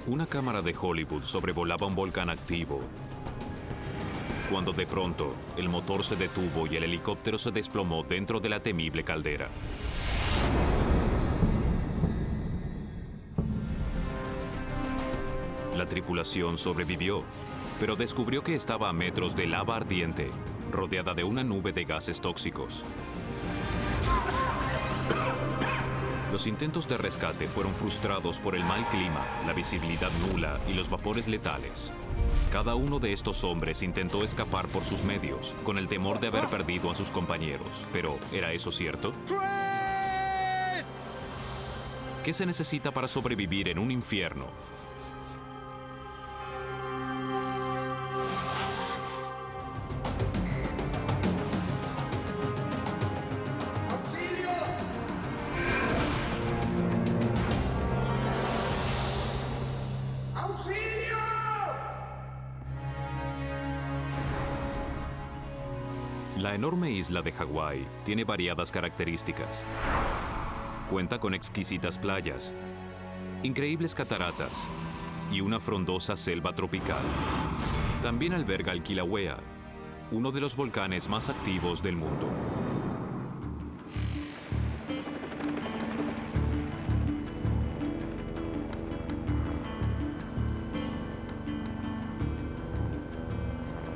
Una cámara de Hollywood sobrevolaba un volcán activo, cuando de pronto el motor se detuvo y el helicóptero se desplomó dentro de la temible caldera. La tripulación sobrevivió, pero descubrió que estaba a metros de lava ardiente, rodeada de una nube de gases tóxicos. Los intentos de rescate fueron frustrados por el mal clima, la visibilidad nula y los vapores letales. Cada uno de estos hombres intentó escapar por sus medios, con el temor de haber perdido a sus compañeros. Pero, ¿era eso cierto? ¡Chris! ¿Qué se necesita para sobrevivir en un infierno? La enorme isla de Hawái tiene variadas características. Cuenta con exquisitas playas, increíbles cataratas y una frondosa selva tropical. También alberga el Kilauea, uno de los volcanes más activos del mundo.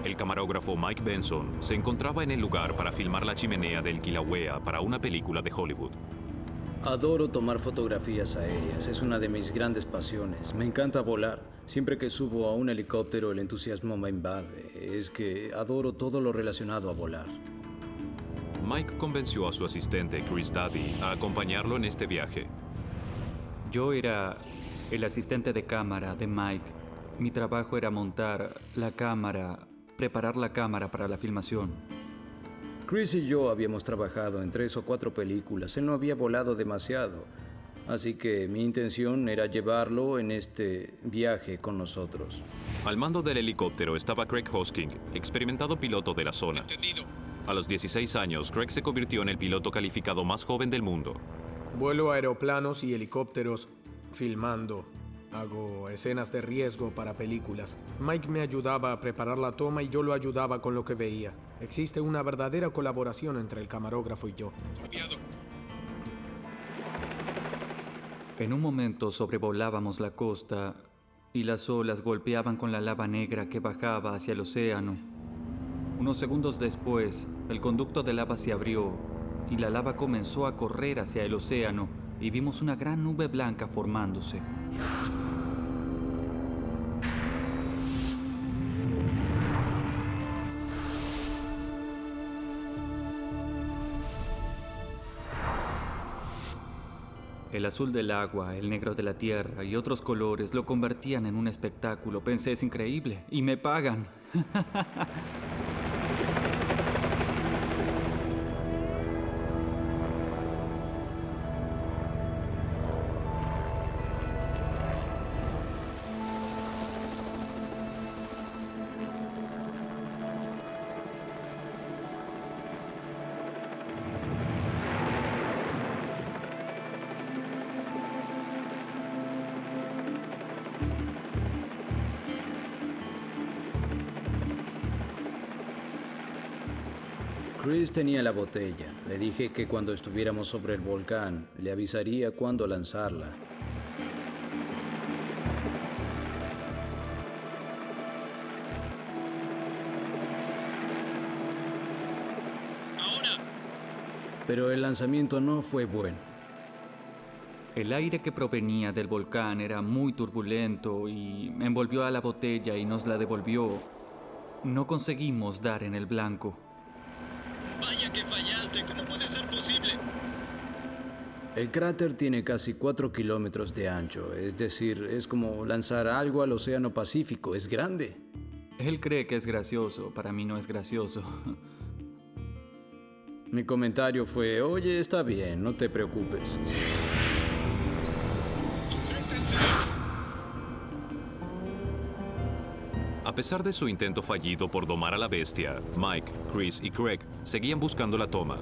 El camarógrafo Mike Benson se encontraba en el lugar para filmar la chimenea del Kilauea para una película de Hollywood. Adoro tomar fotografías aéreas, es una de mis grandes pasiones. Me encanta volar. Siempre que subo a un helicóptero el entusiasmo me invade. Es que adoro todo lo relacionado a volar. Mike convenció a su asistente Chris Daddy a acompañarlo en este viaje. Yo era el asistente de cámara de Mike. Mi trabajo era montar la cámara, preparar la cámara para la filmación. Chris y yo habíamos trabajado en 3 o 4 películas. Él no había volado demasiado, así que mi intención era llevarlo en este viaje con nosotros. Al mando del helicóptero estaba Craig Hosking, experimentado piloto de la zona. Entendido. A los 16 años, Craig se convirtió en el piloto calificado más joven del mundo. Vuelo aeroplanos y helicópteros filmando. Hago escenas de riesgo para películas. Mike me ayudaba a preparar la toma y yo lo ayudaba con lo que veía. Existe una verdadera colaboración entre el camarógrafo y yo. Copiado. En un momento sobrevolábamos la costa y las olas golpeaban con la lava negra que bajaba hacia el océano. Unos segundos después, el conducto de lava se abrió y la lava comenzó a correr hacia el océano y vimos una gran nube blanca formándose. El azul del agua, el negro de la tierra y otros colores lo convertían en un espectáculo. Pensé, es increíble, y me pagan. Chris tenía la botella. Le dije que cuando estuviéramos sobre el volcán, le avisaría cuándo lanzarla. Ahora. Pero el lanzamiento no fue bueno. El aire que provenía del volcán era muy turbulento y envolvió a la botella y nos la devolvió. No conseguimos dar en el blanco. Vaya que fallaste. ¿Cómo puede ser posible? El cráter tiene casi 4 kilómetros de ancho, es decir, es como lanzar algo al Océano Pacífico, es grande. Él cree que es gracioso, para mí no es gracioso. Mi comentario fue, oye, está bien, no te preocupes. Sujétense. A pesar de su intento fallido por domar a la bestia, Mike, Chris y Craig seguían buscando la toma.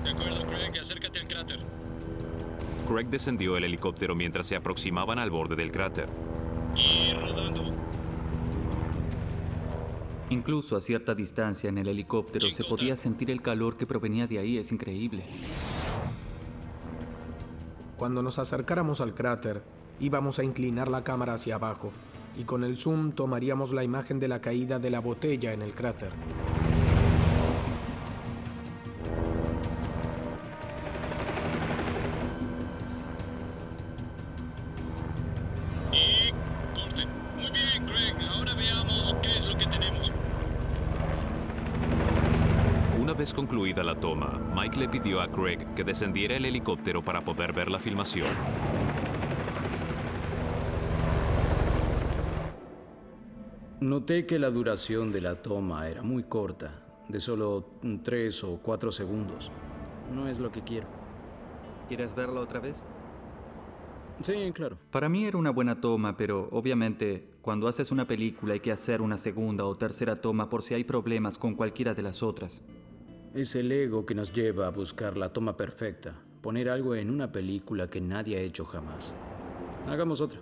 De acuerdo, Craig, acércate al cráter. Craig descendió el helicóptero mientras se aproximaban al borde del cráter. Y rodando. Incluso a cierta distancia en el helicóptero se podía sentir el calor que provenía de ahí. Es increíble. Cuando nos acercáramos al cráter, íbamos a inclinar la cámara hacia abajo y con el zoom tomaríamos la imagen de la caída de la botella en el cráter. Y corte. Muy bien, Craig. Ahora veamos qué es lo que tenemos. Una vez concluida la toma, Mike le pidió a Craig que descendiera el helicóptero para poder ver la filmación. Noté que la duración de la toma era muy corta, de solo 3 o 4 segundos. No es lo que quiero. ¿Quieres verla otra vez? Sí, claro. Para mí era una buena toma, pero obviamente cuando haces una película hay que hacer una segunda o tercera toma por si hay problemas con cualquiera de las otras. Es el ego que nos lleva a buscar la toma perfecta, poner algo en una película que nadie ha hecho jamás. Hagamos otra.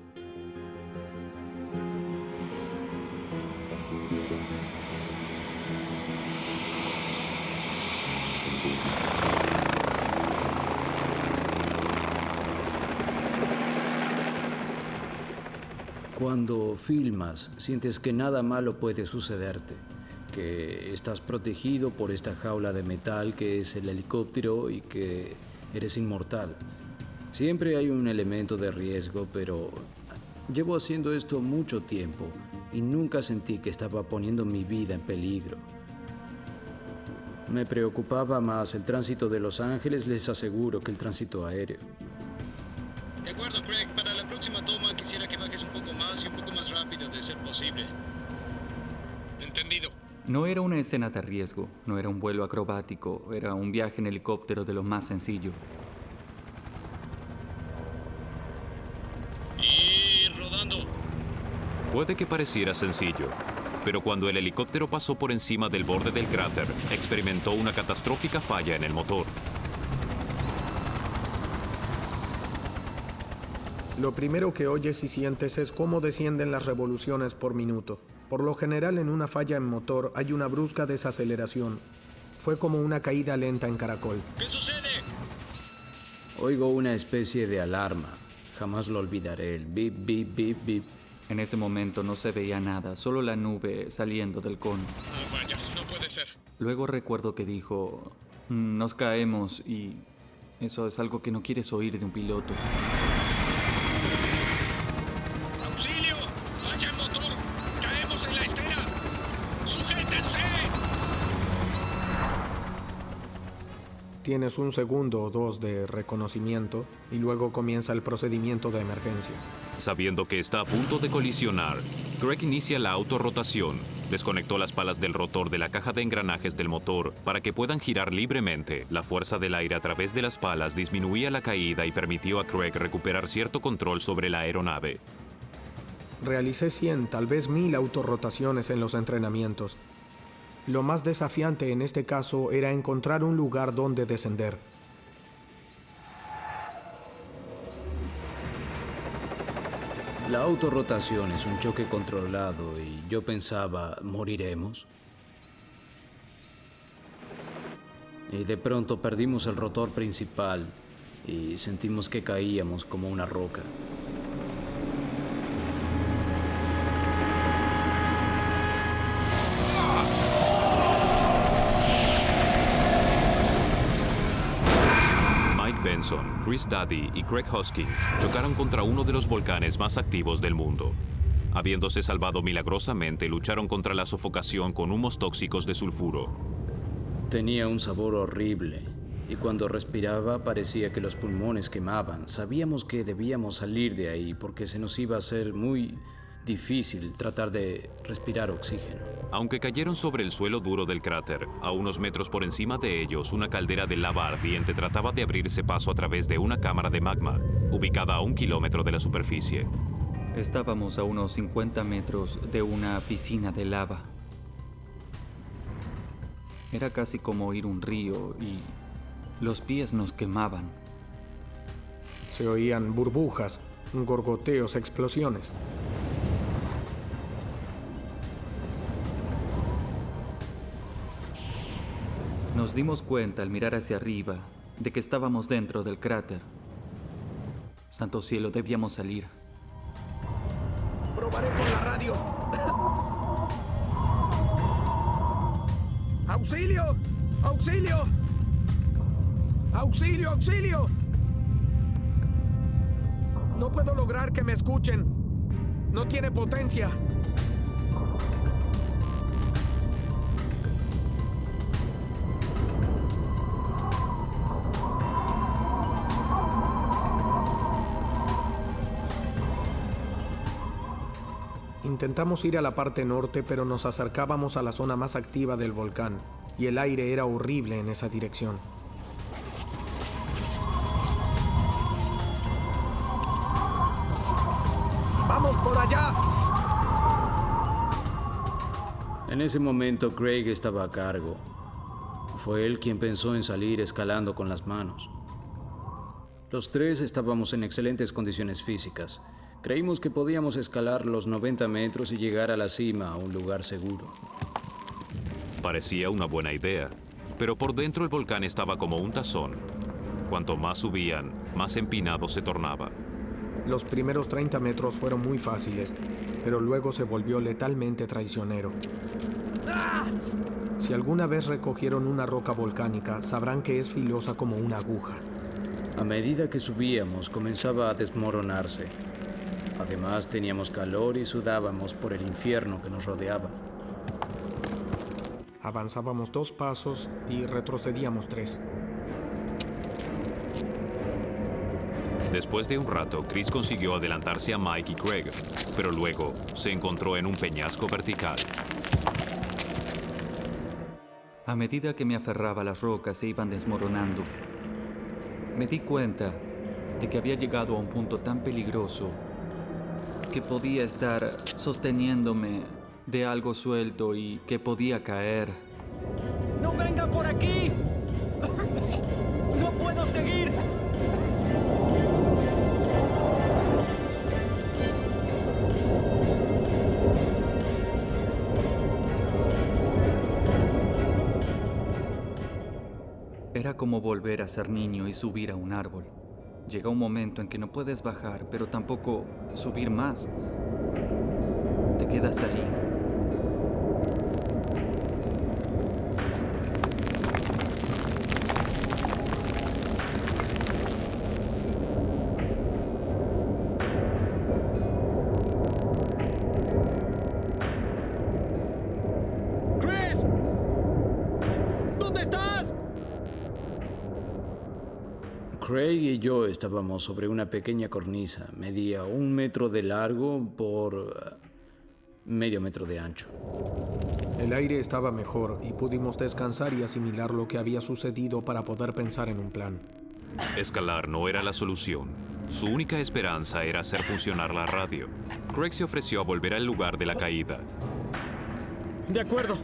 Cuando filmas, sientes que nada malo puede sucederte, que estás protegido por esta jaula de metal que es el helicóptero y que eres inmortal. Siempre hay un elemento de riesgo, pero llevo haciendo esto mucho tiempo y nunca sentí que estaba poniendo mi vida en peligro. Me preocupaba más el tránsito de Los Ángeles, les aseguro, que el tránsito aéreo. De acuerdo, Craig. Para la próxima toma quisiera que bajes un poco más y un poco más rápido de ser posible. Entendido. No era una escena de riesgo, no era un vuelo acrobático, era un viaje en helicóptero de lo más sencillo. Y rodando. Puede que pareciera sencillo, pero cuando el helicóptero pasó por encima del borde del cráter, experimentó una catastrófica falla en el motor. Lo primero que oyes y sientes es cómo descienden las revoluciones por minuto. Por lo general, en una falla en motor hay una brusca desaceleración. Fue como una caída lenta en caracol. ¿Qué sucede? Oigo una especie de alarma. Jamás lo olvidaré, el bip, bip, bip, bip. En ese momento no se veía nada, solo la nube saliendo del cono. Oh, vaya, no puede ser. Luego recuerdo que dijo, nos caemos, y eso es algo que no quieres oír de un piloto. ¡Auxilio! ¡Falla el motor! ¡Caemos en la estera! ¡Sujétense! Tienes un segundo o dos de reconocimiento y luego comienza el procedimiento de emergencia. Sabiendo que está a punto de colisionar, Craig inicia la autorrotación. Desconectó las palas del rotor de la caja de engranajes del motor para que puedan girar libremente. La fuerza del aire a través de las palas disminuía la caída y permitió a Craig recuperar cierto control sobre la aeronave. Realicé 100, tal vez 1000 autorrotaciones en los entrenamientos. Lo más desafiante en este caso era encontrar un lugar donde descender. La autorrotación es un choque controlado y yo pensaba, ¿moriremos? Y de pronto perdimos el rotor principal y sentimos que caíamos como una roca. Mike Benson, Chris Daddy y Craig Hosking chocaron contra uno de los volcanes más activos del mundo. Habiéndose salvado milagrosamente, lucharon contra la sofocación con humos tóxicos de sulfuro. Tenía un sabor horrible y cuando respiraba parecía que los pulmones quemaban. Sabíamos que debíamos salir de ahí porque se nos iba a hacer muy difícil tratar de respirar oxígeno. Aunque cayeron sobre el suelo duro del cráter, a unos metros por encima de ellos, una caldera de lava ardiente trataba de abrirse paso a través de una cámara de magma, ubicada a 1 kilómetro de la superficie. Estábamos a unos 50 metros de una piscina de lava. Era casi como oír un río y los pies nos quemaban. Se oían burbujas, gorgoteos, explosiones. Nos dimos cuenta al mirar hacia arriba de que estábamos dentro del cráter. Santo cielo, debíamos salir. Probaré con la radio. ¡Auxilio! ¡Auxilio! ¡Auxilio! ¡Auxilio! No puedo lograr que me escuchen. No tiene potencia. Intentamos ir a la parte norte, pero nos acercábamos a la zona más activa del volcán, y el aire era horrible en esa dirección. ¡Vamos por allá! En ese momento Craig estaba a cargo. Fue él quien pensó en salir escalando con las manos. Los tres estábamos en excelentes condiciones físicas. Creímos que podíamos escalar los 90 metros y llegar a la cima, a un lugar seguro. Parecía una buena idea, pero por dentro el volcán estaba como un tazón. Cuanto más subían, más empinado se tornaba. Los primeros 30 metros fueron muy fáciles, pero luego se volvió letalmente traicionero. ¡Ah! Si alguna vez recogieron una roca volcánica, sabrán que es filosa como una aguja. A medida que subíamos, comenzaba a desmoronarse. Además, teníamos calor y sudábamos por el infierno que nos rodeaba. Avanzábamos 2 pasos y retrocedíamos 3. Después de un rato, Chris consiguió adelantarse a Mike y Craig, pero luego se encontró en un peñasco vertical. A medida que me aferraba a las rocas se iban desmoronando, me di cuenta de que había llegado a un punto tan peligroso que podía estar sosteniéndome de algo suelto y que podía caer. ¡No vengan por aquí! ¡No puedo seguir! Era como volver a ser niño y subir a un árbol. Llega un momento en que no puedes bajar, pero tampoco subir más. Te quedas ahí. ¡Chris! ¿Dónde estás? Craig y yo estábamos sobre una pequeña cornisa. Medía 1 metro de largo por medio metro de ancho. El aire estaba mejor y pudimos descansar y asimilar lo que había sucedido para poder pensar en un plan. Escalar no era la solución. Su única esperanza era hacer funcionar la radio. Craig se ofreció a volver al lugar de la caída. De acuerdo.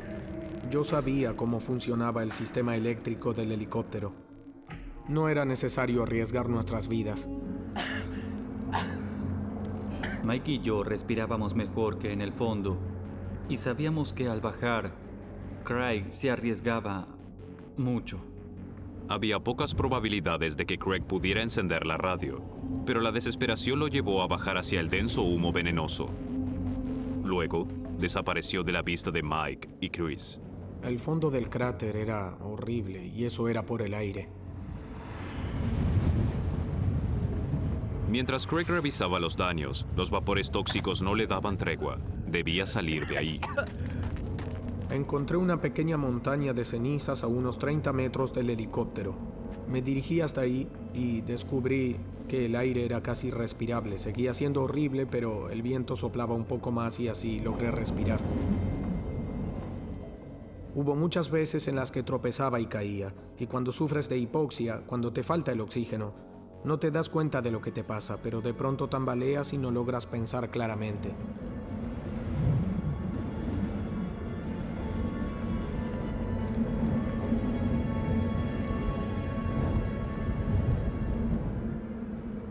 Yo sabía cómo funcionaba el sistema eléctrico del helicóptero. No era necesario arriesgar nuestras vidas. Mike y yo respirábamos mejor que en el fondo y sabíamos que al bajar, Craig se arriesgaba mucho. Había pocas probabilidades de que Craig pudiera encender la radio, pero la desesperación lo llevó a bajar hacia el denso humo venenoso. Luego, desapareció de la vista de Mike y Chris. El fondo del cráter era horrible y eso era por el aire. Mientras Craig revisaba los daños, los vapores tóxicos no le daban tregua. Debía salir de ahí. Encontré una pequeña montaña de cenizas a unos 30 metros del helicóptero. Me dirigí hasta ahí y descubrí que el aire era casi respirable. Seguía siendo horrible, pero el viento soplaba un poco más y así logré respirar. Hubo muchas veces en las que tropezaba y caía, y cuando sufres de hipoxia, cuando te falta el oxígeno, no te das cuenta de lo que te pasa, pero de pronto tambaleas y no logras pensar claramente.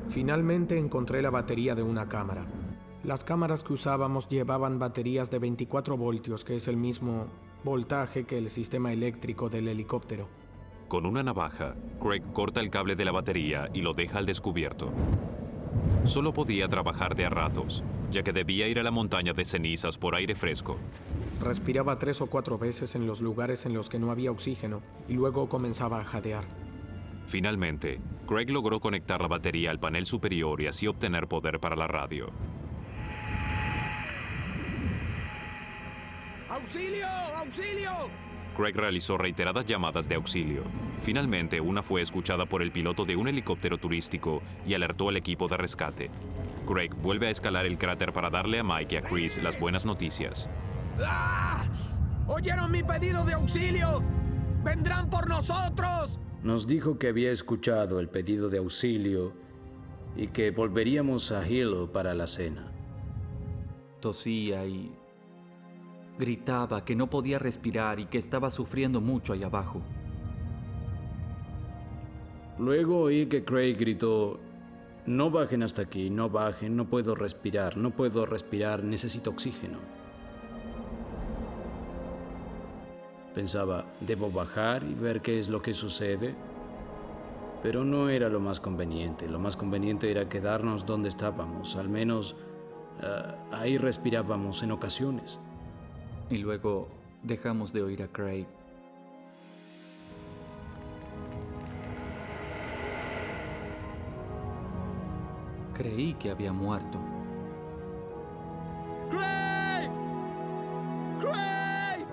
Finalmente encontré la batería de una cámara. Las cámaras que usábamos llevaban baterías de 24 voltios, que es el mismo voltaje que el sistema eléctrico del helicóptero. Con una navaja, Craig corta el cable de la batería y lo deja al descubierto. Solo podía trabajar de a ratos, ya que debía ir a la montaña de cenizas por aire fresco. Respiraba 3 o 4 veces en los lugares en los que no había oxígeno y luego comenzaba a jadear. Finalmente, Craig logró conectar la batería al panel superior y así obtener poder para la radio. ¡Auxilio! ¡Auxilio! Craig realizó reiteradas llamadas de auxilio. Finalmente, una fue escuchada por el piloto de un helicóptero turístico y alertó al equipo de rescate. Craig vuelve a escalar el cráter para darle a Mike y a Chris las buenas noticias. ¡Ah! ¡Oyeron mi pedido de auxilio! ¡Vendrán por nosotros! Nos dijo que había escuchado el pedido de auxilio y que volveríamos a Hilo para la cena. Tosía y gritaba que no podía respirar y que estaba sufriendo mucho ahí abajo. Luego oí que Craig gritó: "No bajen hasta aquí, no bajen, no puedo respirar, necesito oxígeno". Pensaba, ¿debo bajar y ver qué es lo que sucede? Pero no era lo más conveniente. Lo más conveniente era quedarnos donde estábamos. Al menos ahí respirábamos en ocasiones. Y luego dejamos de oír a Craig. Creí que había muerto. ¡Craig! ¡Craig!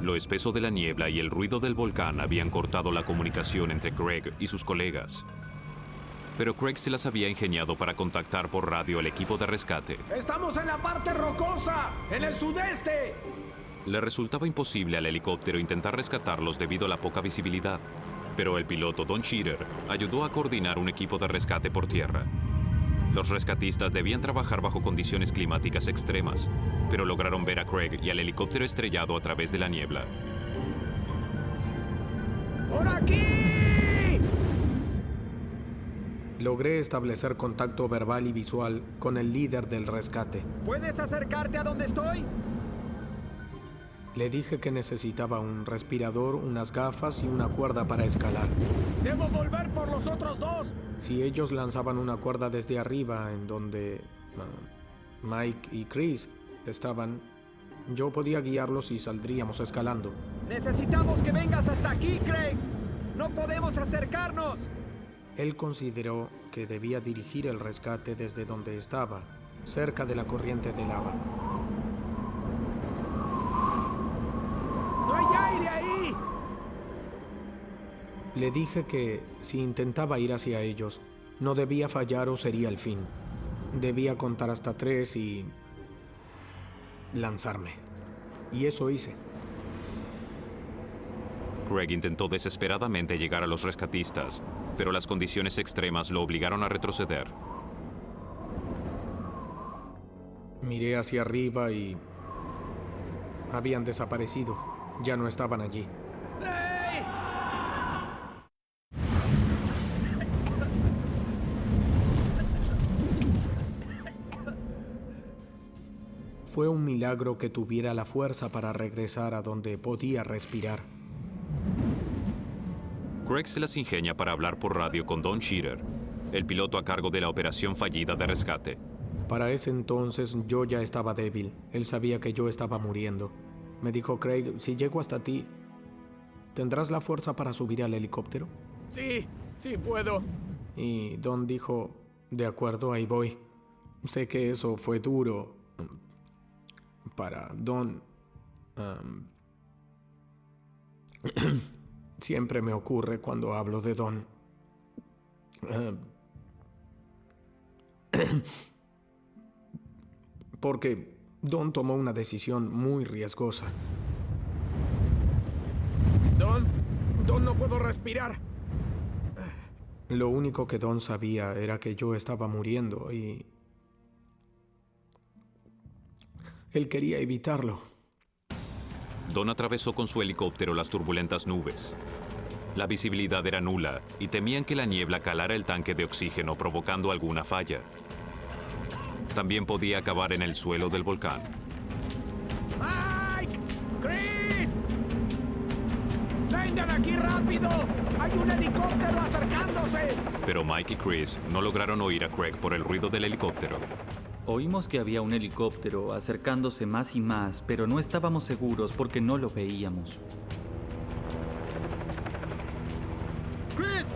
Lo espeso de la niebla y el ruido del volcán habían cortado la comunicación entre Craig y sus colegas. Pero Craig se las había ingeniado para contactar por radio al equipo de rescate. ¡Estamos en la parte rocosa! ¡En el sudeste! Le resultaba imposible al helicóptero intentar rescatarlos debido a la poca visibilidad. Pero el piloto Don Cheater ayudó a coordinar un equipo de rescate por tierra. Los rescatistas debían trabajar bajo condiciones climáticas extremas, pero lograron ver a Craig y al helicóptero estrellado a través de la niebla. ¡Por aquí! Logré establecer contacto verbal y visual con el líder del rescate. ¿Puedes acercarte a donde estoy? Le dije que necesitaba un respirador, unas gafas y una cuerda para escalar. ¡Debo volver por los otros dos! Si ellos lanzaban una cuerda desde arriba, en donde Mike y Chris estaban, yo podía guiarlos y saldríamos escalando. ¡Necesitamos que vengas hasta aquí, Craig! ¡No podemos acercarnos! Él consideró que debía dirigir el rescate desde donde estaba, cerca de la corriente de lava. ¡No hay aire ahí! Le dije que si intentaba ir hacia ellos, no debía fallar o sería el fin. Debía contar hasta 3 y lanzarme. Y eso hice. Craig intentó desesperadamente llegar a los rescatistas, pero las condiciones extremas lo obligaron a retroceder. Miré hacia arriba y habían desaparecido. Ya no estaban allí. ¡Hey! Fue un milagro que tuviera la fuerza para regresar a donde podía respirar. Craig se las ingenia para hablar por radio con Don Cheater, el piloto a cargo de la operación fallida de rescate. Para ese entonces yo ya estaba débil. Él sabía que yo estaba muriendo. Me dijo: Craig, si llego hasta ti, ¿tendrás la fuerza para subir al helicóptero? Sí, sí puedo. Y Don dijo: de acuerdo, ahí voy. Sé que eso fue duro para Don. Siempre me ocurre cuando hablo de Don. Porque Don tomó una decisión muy riesgosa. Don, no puedo respirar. Lo único que Don sabía era que yo estaba muriendo y Él quería evitarlo. Don atravesó con su helicóptero las turbulentas nubes. La visibilidad era nula y temían que la niebla calara el tanque de oxígeno provocando alguna falla. También podía acabar en el suelo del volcán. ¡Mike! ¡Chris! ¡Vengan aquí rápido! ¡Hay un helicóptero acercándose! Pero Mike y Chris no lograron oír a Craig por el ruido del helicóptero. Oímos que había un helicóptero acercándose más y más, pero no estábamos seguros porque no lo veíamos. ¡Chris!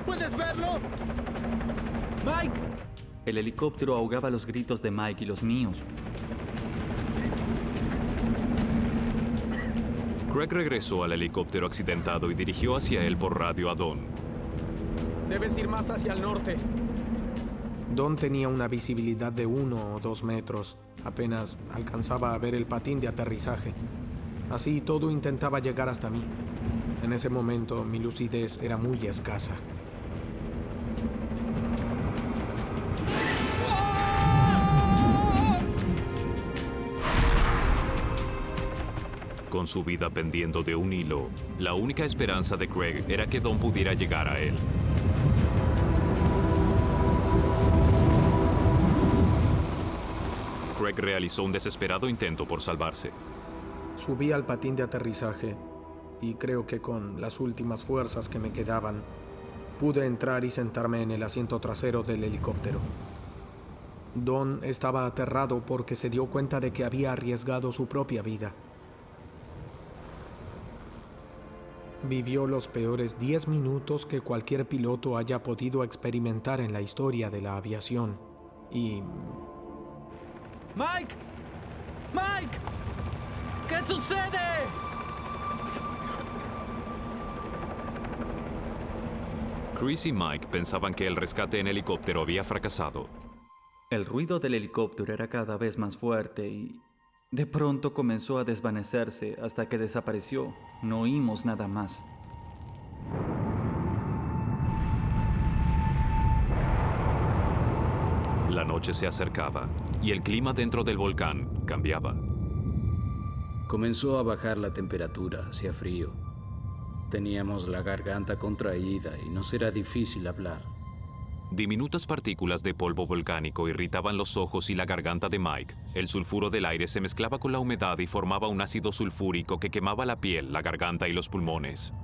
¿Puedes verlo? ¡Mike! El helicóptero ahogaba los gritos de Mike y los míos. Craig regresó al helicóptero accidentado y dirigió hacia él por radio a Don. Debes ir más hacia el norte. Don tenía una visibilidad de 1 o 2 metros. Apenas alcanzaba a ver el patín de aterrizaje. Así todo intentaba llegar hasta mí. En ese momento mi lucidez era muy escasa. Con su vida pendiendo de un hilo, la única esperanza de Craig era que Don pudiera llegar a él. Craig realizó un desesperado intento por salvarse. Subí al patín de aterrizaje y creo que con las últimas fuerzas que me quedaban, pude entrar y sentarme en el asiento trasero del helicóptero. Don estaba aterrado porque se dio cuenta de que había arriesgado su propia vida. Vivió los peores 10 minutos que cualquier piloto haya podido experimentar en la historia de la aviación. Y... ¡Mike! ¡Mike! ¿Qué sucede? Chris y Mike pensaban que el rescate en helicóptero había fracasado. El ruido del helicóptero era cada vez más fuerte y de pronto comenzó a desvanecerse hasta que desapareció. No oímos nada más. La noche se acercaba y el clima dentro del volcán cambiaba. Comenzó a bajar la temperatura, hacía frío. Teníamos la garganta contraída y nos era difícil hablar. Diminutas partículas de polvo volcánico irritaban los ojos y la garganta de Mike. El sulfuro del aire se mezclaba con la humedad y formaba un ácido sulfúrico que quemaba la piel, la garganta y los pulmones.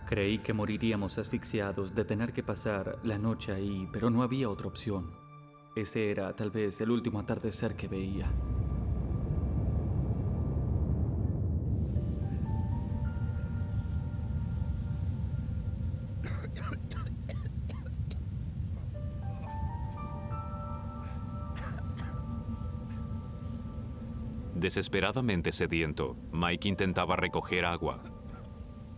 Creí que moriríamos asfixiados de tener que pasar la noche ahí, pero no había otra opción. Ese era tal vez el último atardecer que veía. Desesperadamente sediento, Mike intentaba recoger agua.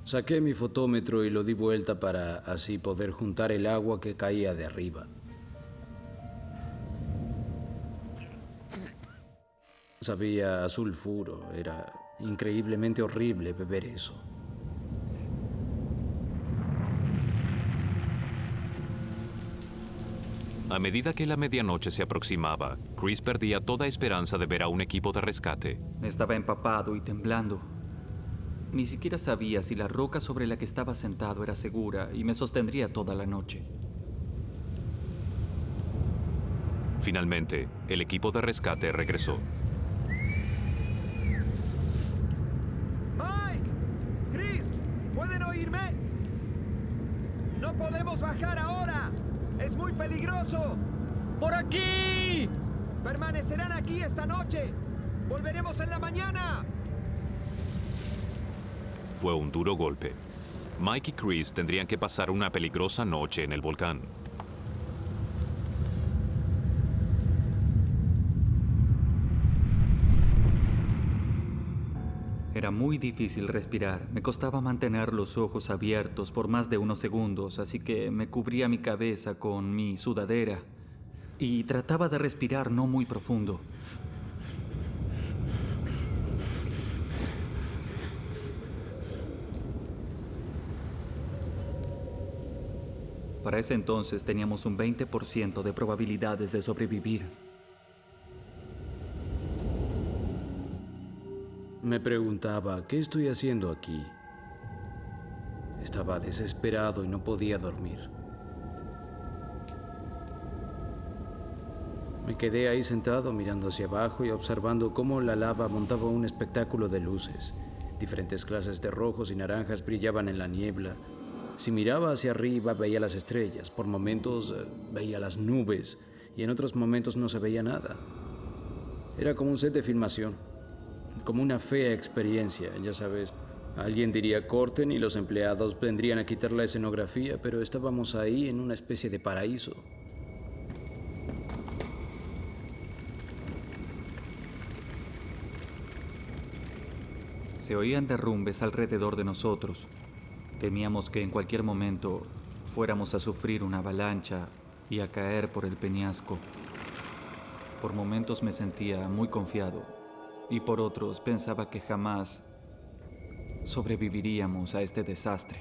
Saqué mi fotómetro y lo di vuelta para así poder juntar el agua que caía de arriba. Sabía a sulfuro, era increíblemente horrible beber eso. A medida que la medianoche se aproximaba, Chris perdía toda esperanza de ver a un equipo de rescate. Estaba empapado y temblando. Ni siquiera sabía si la roca sobre la que estaba sentado era segura y me sostendría toda la noche. Finalmente, el equipo de rescate regresó. ¡Mike! ¡Chris! ¿Pueden oírme? ¡No podemos bajar ahora! ¡Es muy peligroso! ¡Por aquí! ¡Permanecerán aquí esta noche! ¡Volveremos en la mañana! Fue un duro golpe. Mike y Chris tendrían que pasar una peligrosa noche en el volcán. Era muy difícil respirar. Me costaba mantener los ojos abiertos por más de unos segundos, así que me cubría mi cabeza con mi sudadera y trataba de respirar no muy profundo. Para ese entonces teníamos un 20% de probabilidades de sobrevivir. Me preguntaba, ¿qué estoy haciendo aquí? Estaba desesperado y no podía dormir. Me quedé ahí sentado mirando hacia abajo y observando cómo la lava montaba un espectáculo de luces. Diferentes clases de rojos y naranjas brillaban en la niebla. Si miraba hacia arriba veía las estrellas, por momentos veía las nubes y en otros momentos no se veía nada. Era como un set de filmación, como una fea experiencia, ya sabes. Alguien diría corten y los empleados vendrían a quitar la escenografía, pero estábamos ahí en una especie de paraíso. Se oían derrumbes alrededor de nosotros. Temíamos que en cualquier momento fuéramos a sufrir una avalancha y a caer por el peñasco. Por momentos me sentía muy confiado y por otros pensaba que jamás sobreviviríamos a este desastre.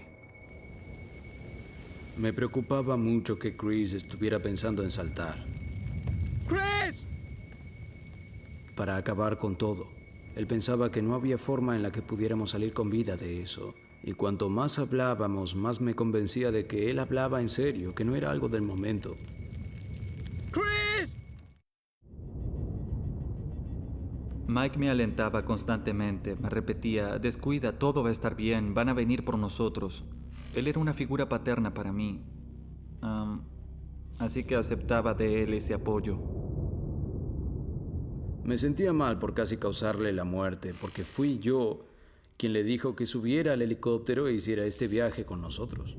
Me preocupaba mucho que Chris estuviera pensando en saltar. ¡Chris! Para acabar con todo. Él pensaba que no había forma en la que pudiéramos salir con vida de eso. Y cuanto más hablábamos, más me convencía de que él hablaba en serio, que no era algo del momento. ¡Chris! Mike me alentaba constantemente, me repetía, descuida, todo va a estar bien, van a venir por nosotros. Él era una figura paterna para mí. Así que aceptaba de él ese apoyo. Me sentía mal por casi causarle la muerte, porque fui yo quien le dijo que subiera al helicóptero e hiciera este viaje con nosotros.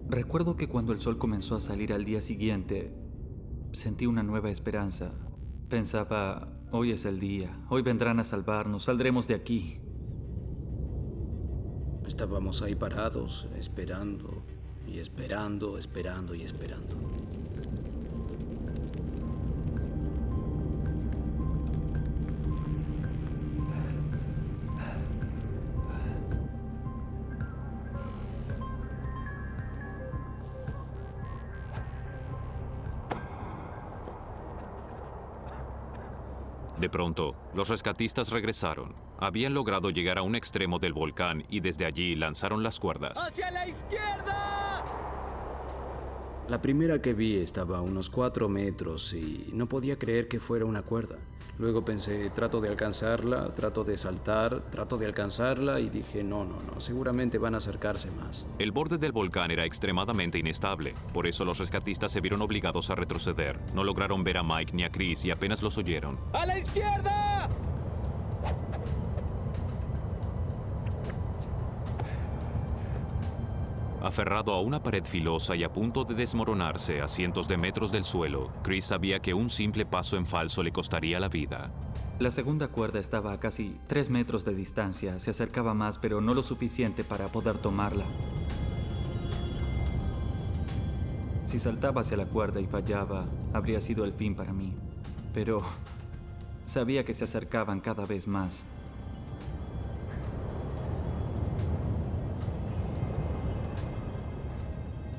Recuerdo que cuando el sol comenzó a salir al día siguiente, sentí una nueva esperanza. Pensaba, hoy es el día, hoy vendrán a salvarnos, saldremos de aquí. Estábamos ahí parados, esperando, y esperando, esperando y esperando. De pronto, los rescatistas regresaron. Habían logrado llegar a un extremo del volcán y desde allí lanzaron las cuerdas. ¡Hacia la izquierda! La primera que vi estaba a unos 4 metros y no podía creer que fuera una cuerda. Luego pensé, trato de alcanzarla, trato de saltar, trato de alcanzarla y dije, no, seguramente van a acercarse más. El borde del volcán era extremadamente inestable, por eso los rescatistas se vieron obligados a retroceder. No lograron ver a Mike ni a Chris y apenas los oyeron. ¡A la izquierda! Aferrado a una pared filosa y a punto de desmoronarse a cientos de metros del suelo, Chris sabía que un simple paso en falso le costaría la vida. La segunda cuerda estaba a casi 3 metros de distancia. Se acercaba más, pero no lo suficiente para poder tomarla. Si saltaba hacia la cuerda y fallaba, habría sido el fin para mí. Pero sabía que se acercaban cada vez más.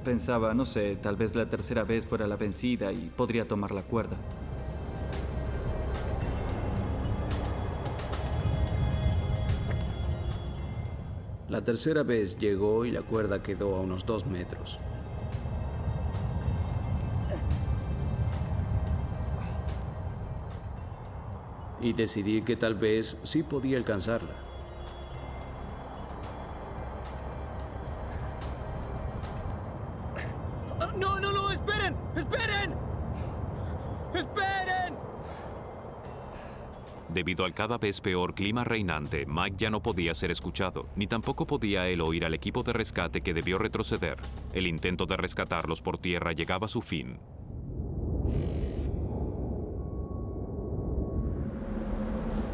Pensaba, no sé, tal vez la tercera vez fuera la vencida y podría tomar la cuerda. La tercera vez llegó y la cuerda quedó a unos 2 metros. Y decidí que tal vez sí podía alcanzarla. ¡No! ¡Esperen! ¡Esperen! ¡Esperen! Debido al cada vez peor clima reinante, Mike ya no podía ser escuchado, ni tampoco podía él oír al equipo de rescate que debió retroceder. El intento de rescatarlos por tierra llegaba a su fin.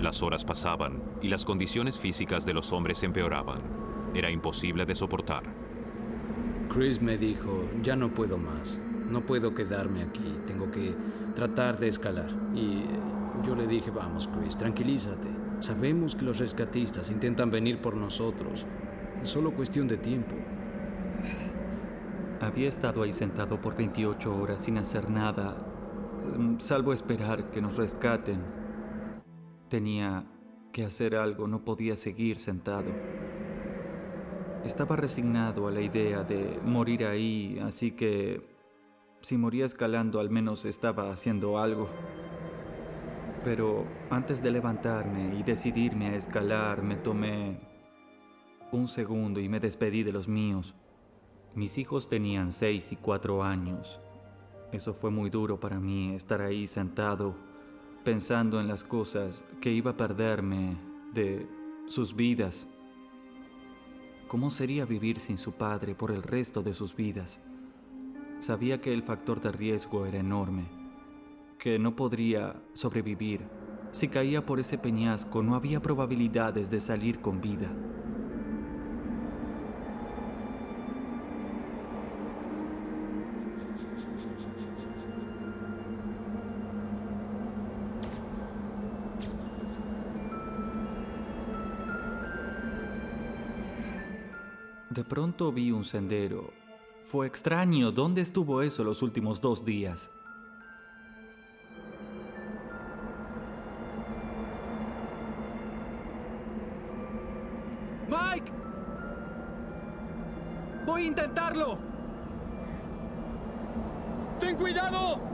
Las horas pasaban y las condiciones físicas de los hombres empeoraban. Era imposible de soportar. Chris me dijo, ya no puedo más, no puedo quedarme aquí, tengo que tratar de escalar. Y yo le dije, vamos Chris, tranquilízate, sabemos que los rescatistas intentan venir por nosotros, es solo cuestión de tiempo. Había estado ahí sentado por 28 horas sin hacer nada, salvo esperar que nos rescaten. Tenía que hacer algo, no podía seguir sentado. Estaba resignado a la idea de morir ahí, así que si moría escalando, al menos estaba haciendo algo. Pero antes de levantarme y decidirme a escalar, me tomé un segundo y me despedí de los míos. Mis hijos tenían 6 y 4 años. Eso fue muy duro para mí, estar ahí sentado, pensando en las cosas que iba a perderme de sus vidas. ¿Cómo sería vivir sin su padre por el resto de sus vidas? Sabía que el factor de riesgo era enorme, que no podría sobrevivir. Si caía por ese peñasco, no había probabilidades de salir con vida. De pronto vi un sendero. Fue extraño. ¿Dónde estuvo eso los últimos 2 días? ¡Mike! ¡Voy a intentarlo! ¡Ten cuidado!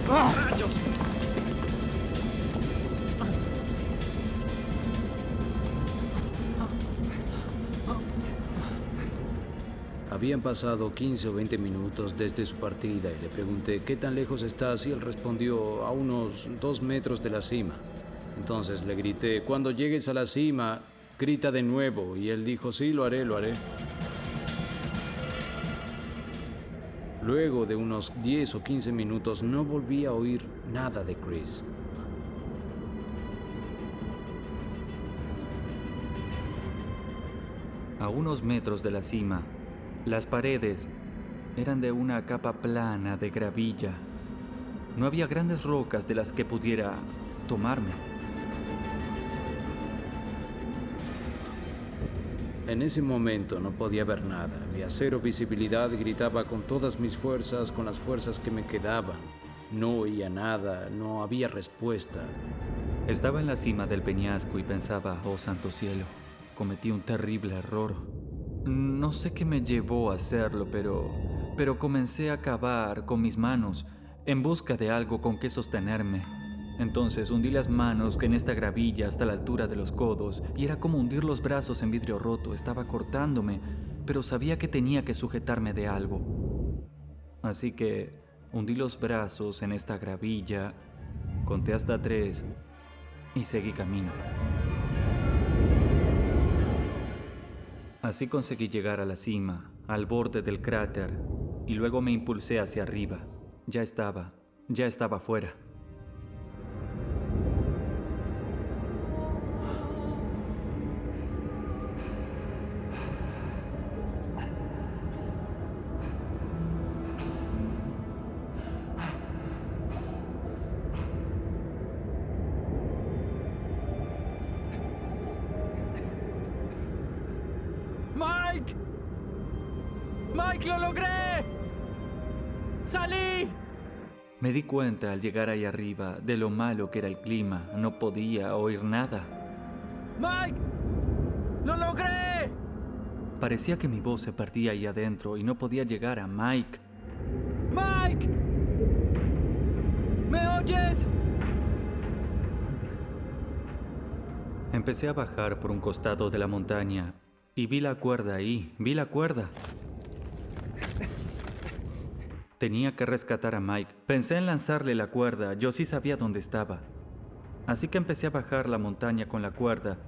¡Rayos! Habían pasado 15 o 20 minutos desde su partida y le pregunté qué tan lejos estás y él respondió a unos 2 metros de la cima. Entonces le grité, cuando llegues a la cima, grita de nuevo, y él dijo, sí, lo haré, lo haré. Luego de unos 10 o 15 minutos no volví a oír nada de Chris. A unos metros de la cima, las paredes eran de una capa plana de gravilla. No había grandes rocas de las que pudiera tomarme. En ese momento no podía ver nada. Había 0 visibilidad y gritaba con todas mis fuerzas, con las fuerzas que me quedaban. No oía nada, no había respuesta. Estaba en la cima del peñasco y pensaba, oh santo cielo, cometí un terrible error. No sé qué me llevó a hacerlo, pero comencé a cavar con mis manos en busca de algo con que sostenerme. Entonces hundí las manos en esta gravilla hasta la altura de los codos y era como hundir los brazos en vidrio roto. Estaba cortándome, pero sabía que tenía que sujetarme de algo. Así que hundí los brazos en esta gravilla, conté hasta 3 y seguí camino. Así conseguí llegar a la cima, al borde del cráter, y luego me impulsé hacia arriba. Ya estaba fuera. ¡Mike! ¡Mike, lo logré! ¡Salí! Me di cuenta al llegar ahí arriba de lo malo que era el clima. No podía oír nada. ¡Mike! ¡Lo logré! Parecía que mi voz se perdía ahí adentro y no podía llegar a Mike. ¡Mike! ¿Me oyes? Empecé a bajar por un costado de la montaña y vi la cuerda ahí, vi la cuerda. Tenía que rescatar a Mike. Pensé en lanzarle la cuerda, yo sí sabía dónde estaba. Así que empecé a bajar la montaña con la cuerda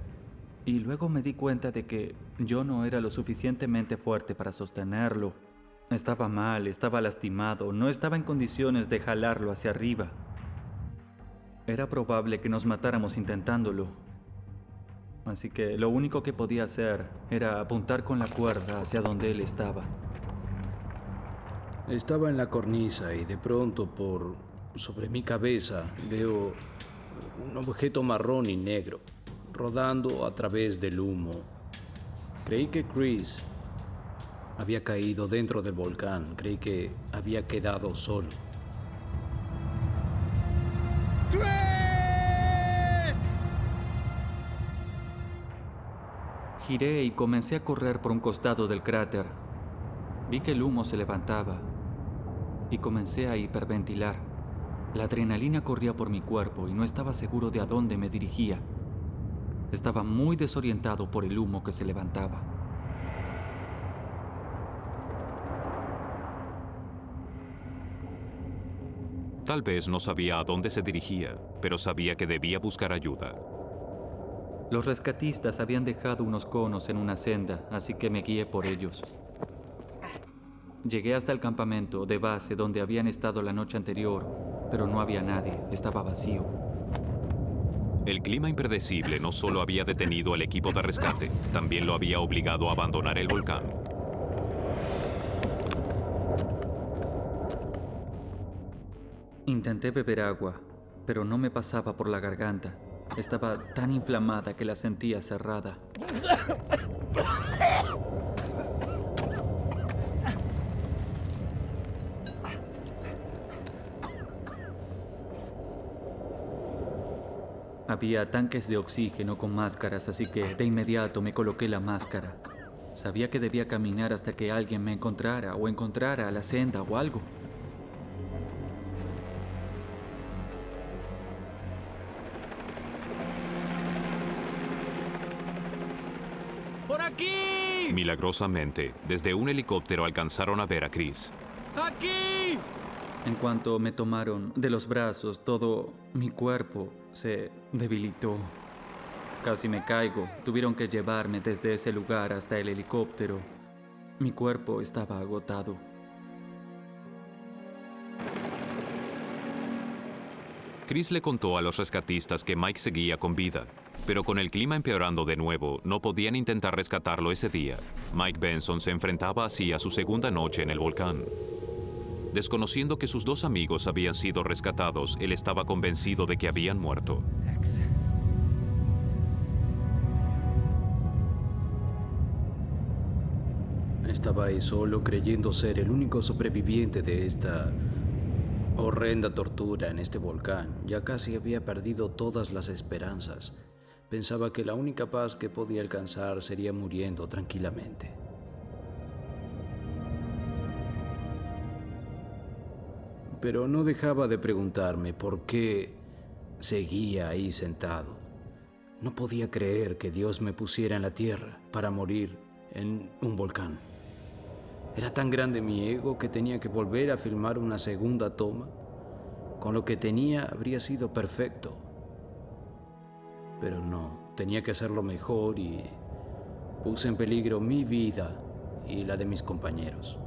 y luego me di cuenta de que yo no era lo suficientemente fuerte para sostenerlo. Estaba mal, estaba lastimado, no estaba en condiciones de jalarlo hacia arriba. Era probable que nos matáramos intentándolo. así que lo único que podía hacer era apuntar con la cuerda hacia donde él estaba. Estaba en la cornisa y de pronto sobre mi cabeza veo un objeto marrón y negro rodando a través del humo. Creí que Chris había caído dentro del volcán. Creí que había quedado solo. Giré y comencé a correr por un costado del cráter. Vi que el humo se levantaba y comencé a hiperventilar. La adrenalina corría por mi cuerpo y no estaba seguro de a dónde me dirigía. Estaba muy desorientado por el humo que se levantaba. Tal vez no sabía a dónde se dirigía, pero sabía que debía buscar ayuda. Los rescatistas habían dejado unos conos en una senda, así que me guié por ellos. Llegué hasta el campamento de base donde habían estado la noche anterior, pero no había nadie, estaba vacío. El clima impredecible no solo había detenido al equipo de rescate, también lo había obligado a abandonar el volcán. Intenté beber agua, pero no me pasaba por la garganta. Estaba tan inflamada que la sentía cerrada. Había tanques de oxígeno con máscaras, así que de inmediato me coloqué la máscara. Sabía que debía caminar hasta que alguien me encontrara o encontrara la senda o algo. ¡Por aquí! Milagrosamente, desde un helicóptero alcanzaron a ver a Chris. ¡Aquí! En cuanto me tomaron de los brazos, todo mi cuerpo se debilitó. Casi me caigo. Tuvieron que llevarme desde ese lugar hasta el helicóptero. Mi cuerpo estaba agotado. Chris le contó a los rescatistas que Mike seguía con vida, pero con el clima empeorando de nuevo, no podían intentar rescatarlo ese día. Mike Benson se enfrentaba así a su segunda noche en el volcán. Desconociendo que sus dos amigos habían sido rescatados, él estaba convencido de que habían muerto. Estaba ahí solo creyendo ser el único sobreviviente de esta horrenda tortura en este volcán. Ya casi había perdido todas las esperanzas. Pensaba que la única paz que podía alcanzar sería muriendo tranquilamente. Pero no dejaba de preguntarme por qué seguía ahí sentado. No podía creer que Dios me pusiera en la tierra para morir en un volcán. Era tan grande mi ego que tenía que volver a filmar una segunda toma. Con lo que tenía habría sido perfecto. Pero no, tenía que hacerlo mejor y puse en peligro mi vida y la de mis compañeros.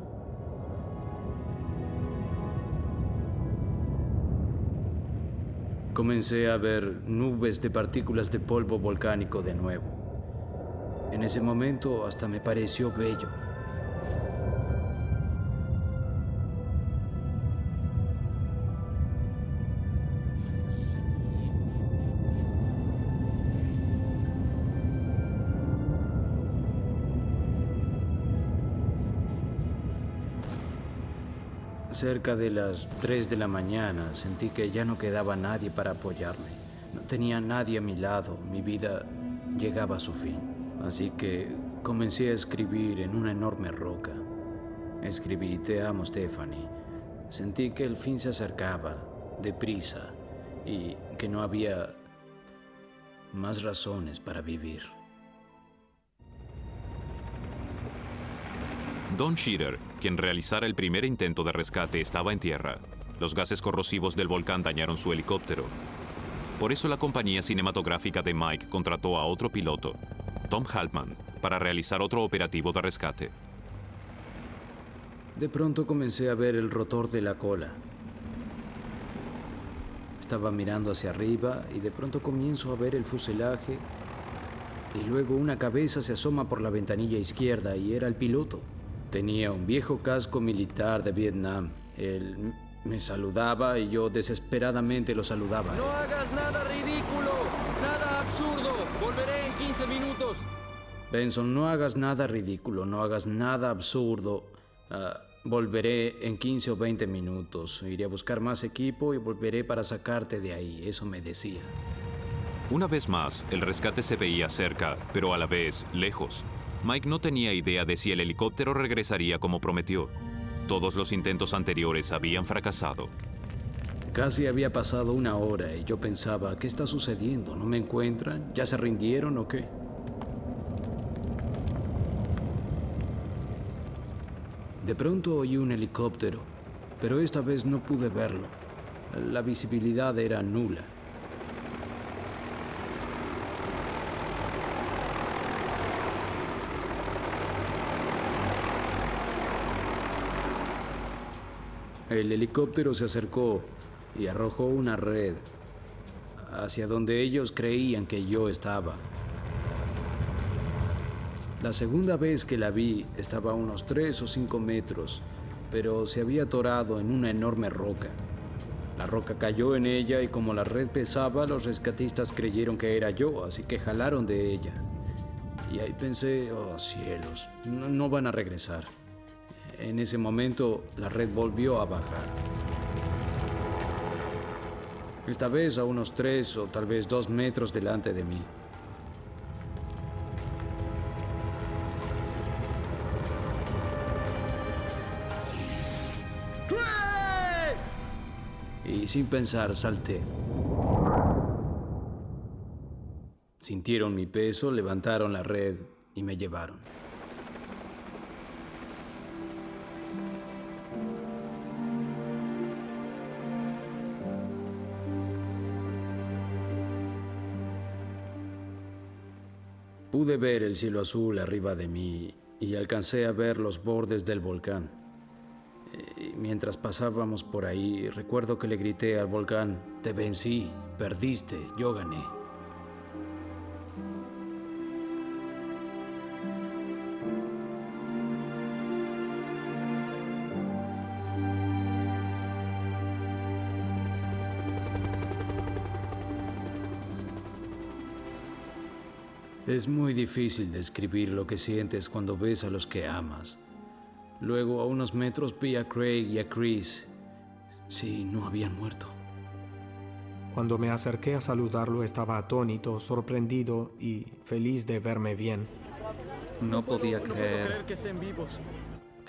Comencé a ver nubes de partículas de polvo volcánico de nuevo. En ese momento hasta me pareció bello. Cerca de las 3 de la mañana sentí que ya no quedaba nadie para apoyarme. No tenía nadie a mi lado, mi vida llegaba a su fin. Así que comencé a escribir en una enorme roca. Escribí: "Te amo, Stephanie". Sentí que el fin se acercaba, deprisa, y que no había más razones para vivir. Don Shearer, quien realizara el primer intento de rescate, estaba en tierra. Los gases corrosivos del volcán dañaron su helicóptero. Por eso la compañía cinematográfica de Mike contrató a otro piloto, Tom Haltman, para realizar otro operativo de rescate. De pronto comencé a ver el rotor de la cola. Estaba mirando hacia arriba y de pronto comienzo a ver el fuselaje Y luego una cabeza se asoma por la ventanilla izquierda y era el piloto. Tenía un viejo casco militar de Vietnam. Él me saludaba y yo desesperadamente lo saludaba. No hagas nada ridículo, nada absurdo. Volveré en 15 minutos. Benson, no hagas nada ridículo, no hagas nada absurdo. Volveré en 15 o 20 minutos. Iré a buscar más equipo y volveré para sacarte de ahí. Eso me decía. Una vez más, el rescate se veía cerca, pero a la vez lejos. Mike no tenía idea de si el helicóptero regresaría como prometió. Todos los intentos anteriores habían fracasado. Casi había pasado una hora y yo pensaba, ¿qué está sucediendo? ¿No me encuentran? ¿Ya se rindieron o qué? De pronto oí un helicóptero, pero esta vez no pude verlo. La visibilidad era nula. El helicóptero se acercó y arrojó una red hacia donde ellos creían que yo estaba. La segunda vez que la vi estaba a unos 3 o 5 metros, pero se había atorado en una enorme roca. La roca cayó en ella y como la red pesaba, los rescatistas creyeron que era yo, así que jalaron de ella. Y ahí pensé, oh cielos, no van a regresar. En ese momento, la red volvió a bajar. Esta vez a unos 3 o tal vez 2 metros delante de mí. Y sin pensar, salté. Sintieron mi peso, levantaron la red y me llevaron. Pude ver el cielo azul arriba de mí y alcancé a ver los bordes del volcán. Y mientras pasábamos por ahí, recuerdo que le grité al volcán, te vencí, perdiste, yo gané. Es muy difícil describir lo que sientes cuando ves a los que amas. Luego, a unos metros, vi a Craig y a Chris. Sí, no habían muerto. Cuando me acerqué a saludarlo, estaba atónito, sorprendido y feliz de verme bien. No podía creer que estén vivos.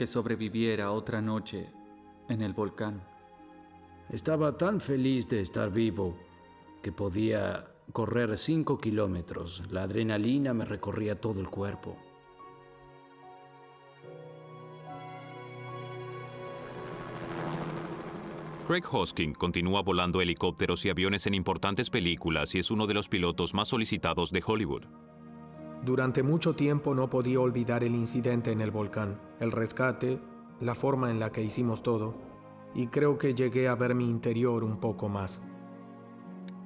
que sobreviviera otra noche en el volcán. Estaba tan feliz de estar vivo que podía correr 5 kilómetros. La adrenalina me recorría todo el cuerpo. Craig Hosking continúa volando helicópteros y aviones en importantes películas y es uno de los pilotos más solicitados de Hollywood. Durante mucho tiempo no podía olvidar el incidente en el volcán, el rescate, la forma en la que hicimos todo, y creo que llegué a ver mi interior un poco más.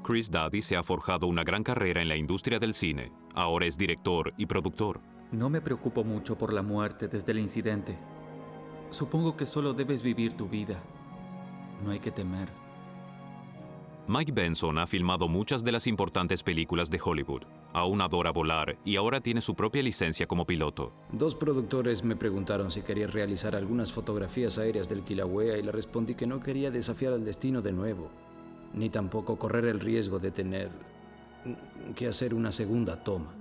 Chris Daddy se ha forjado una gran carrera en la industria del cine. Ahora es director y productor. No me preocupo mucho por la muerte desde el incidente. Supongo que solo debes vivir tu vida. No hay que temer. Mike Benson ha filmado muchas de las importantes películas de Hollywood. Aún adora volar y ahora tiene su propia licencia como piloto. 2 productores me preguntaron si quería realizar algunas fotografías aéreas del Kilauea y le respondí que no quería desafiar al destino de nuevo, ni tampoco correr el riesgo de tener que hacer una segunda toma.